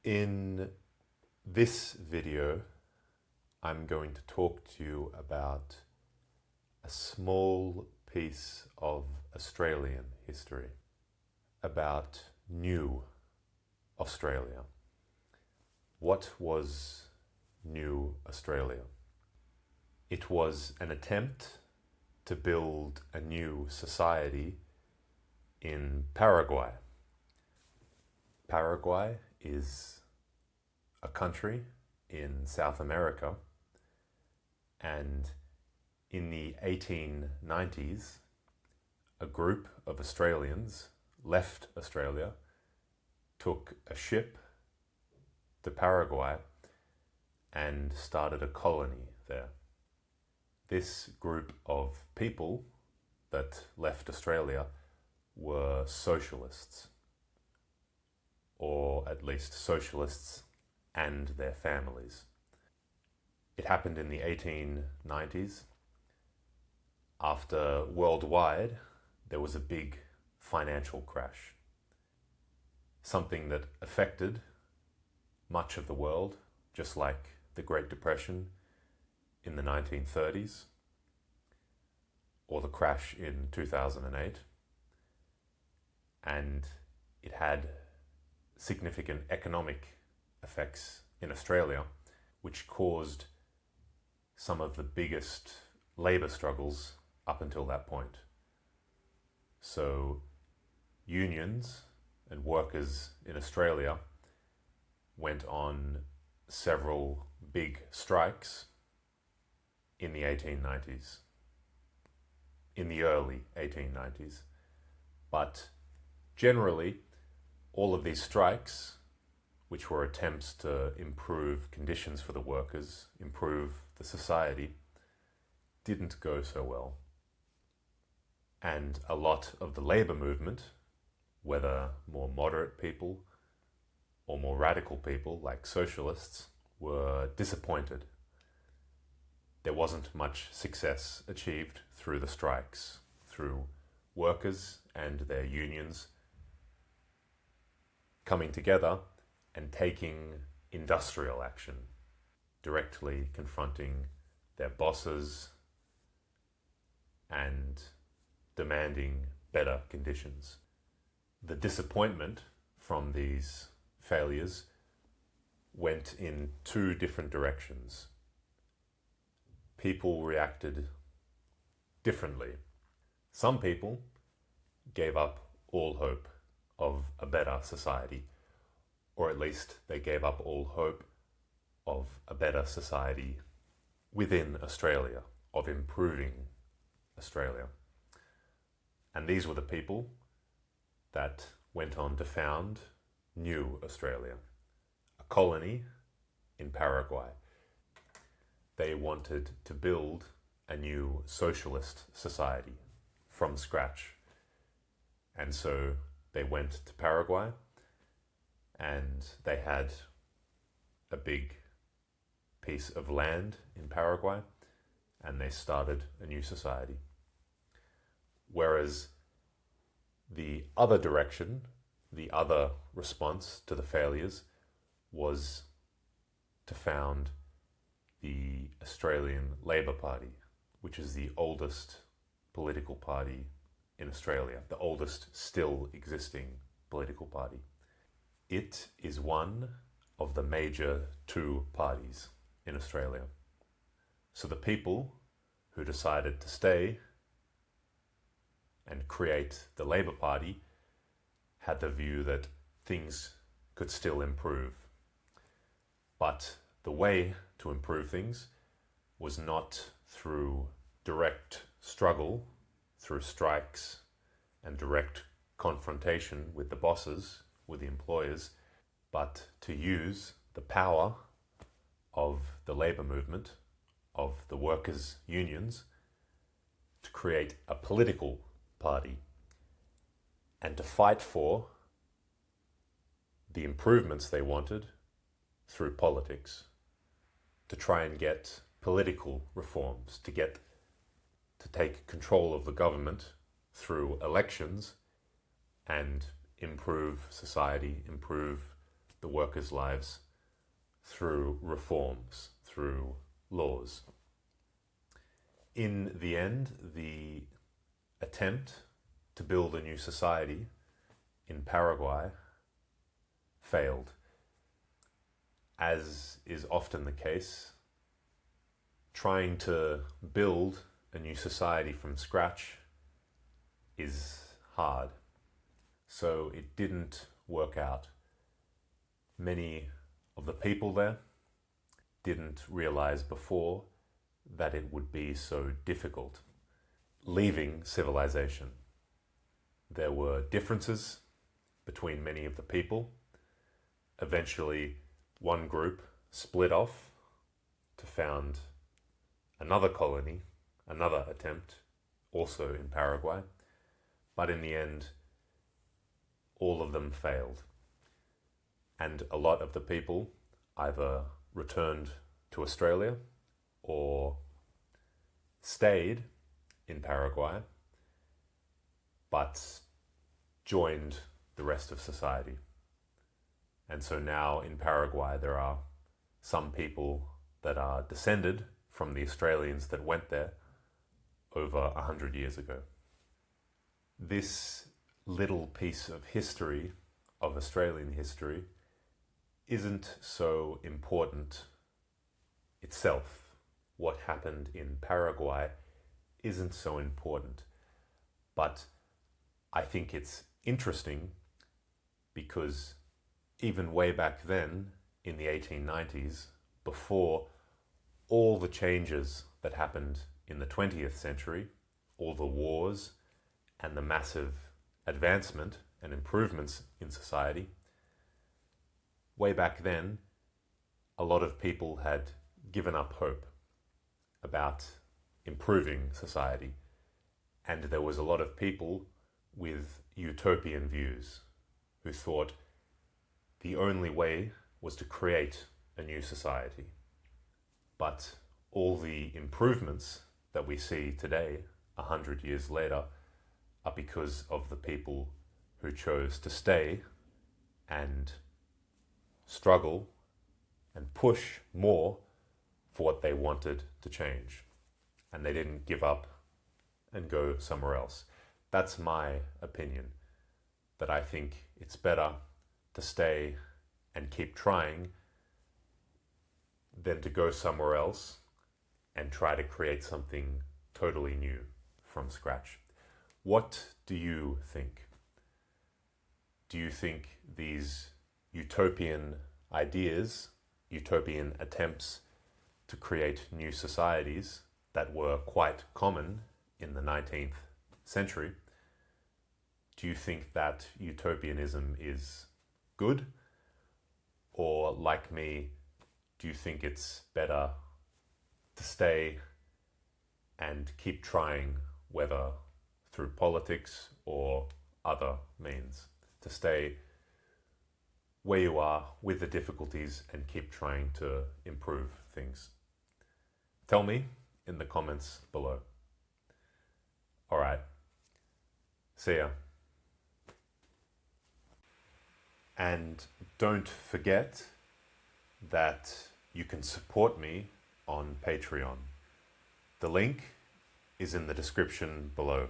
In this video, I'm going to talk to you about a small piece of Australian history, about New Australia. What was New Australia? It was an attempt to build a new society in Paraguay. Paraguay is a country in South America, and in the 1890s, a group of Australians left Australia, took a ship to Paraguay, and started a colony there. This group of people that left Australia were socialists, or at least socialists and their families. It happened in the 1890s. After worldwide, there was a big financial crash, something that affected much of the world, just like the Great Depression in the 1930s or the crash in 2008. And it had significant economic effects in Australia, which caused some of the biggest labour struggles up until that point. So unions and workers in Australia went on several big strikes in the 1890s, in the early 1890s. But generally, all of these strikes, which were attempts to improve conditions for the workers, improve the society, didn't go so well. And a lot of the labour movement, whether more moderate people or more radical people like socialists, were disappointed. There wasn't much success achieved through the strikes, through workers and their unions coming together and taking industrial action, directly confronting their bosses and demanding better conditions. The disappointment from these failures went in two different directions. People reacted differently. Some people gave up all hope of a better society, or at least they gave up all hope of a better society within Australia, of improving Australia. And these were the people that went on to found New Australia, a colony in Paraguay. They wanted to build a new socialist society from scratch. And so they went to Paraguay, and they had a big piece of land in Paraguay, and they started a new society. Whereas the other direction, the other response to the failures, was to found the Australian Labor Party, which is the oldest political party in Australia, the oldest still existing political party. It is one of the major two parties in Australia. So the people who decided to stay and create the Labor Party had the view that things could still improve. But the way to improve things was not through direct struggle, through strikes and direct confrontation with the bosses, with the employers, but to use the power of the labour movement, of the workers' unions, to create a political party and to fight for the improvements they wanted through politics, to try and get political reforms, to take control of the government through elections and improve society, improve the workers' lives through reforms, through laws. In the end, the attempt to build a new society in Paraguay failed. As is often the case, trying to build a new society from scratch is hard. So it didn't work out. Many of the people there didn't realize before that it would be so difficult. Leaving civilization, there were differences between many of the people. Eventually, one group split off to found another colony, another attempt, also in Paraguay. But in the end, all of them failed. And a lot of the people either returned to Australia or stayed in Paraguay, but joined the rest of society. And so now in Paraguay, there are some people that are descended from the Australians that went there over 100 years ago. This little piece of history, of Australian history, isn't so important itself. What happened in Paraguay isn't so important. But I think it's interesting because even way back then, in the 1890s, before all the changes that happened in the 20th century, all the wars and the massive advancement and improvements in society, way back then, a lot of people had given up hope about improving society. And there was a lot of people with utopian views who thought the only way was to create a new society. But all the improvements that we see today, 100 years later, are because of the people who chose to stay and struggle and push more for what they wanted to change. And they didn't give up and go somewhere else. That's my opinion, that I think it's better to stay and keep trying than to go somewhere else and try to create something totally new from scratch. What do you think? Do you think these utopian ideas, utopian attempts to create new societies that were quite common in the 19th century, do you think that utopianism is good? Or, like me, do you think it's better to stay and keep trying, whether through politics or other means, to stay where you are with the difficulties and keep trying to improve things? Tell me in the comments below. All right. See ya. And don't forget that you can support me on Patreon. The link is in the description below.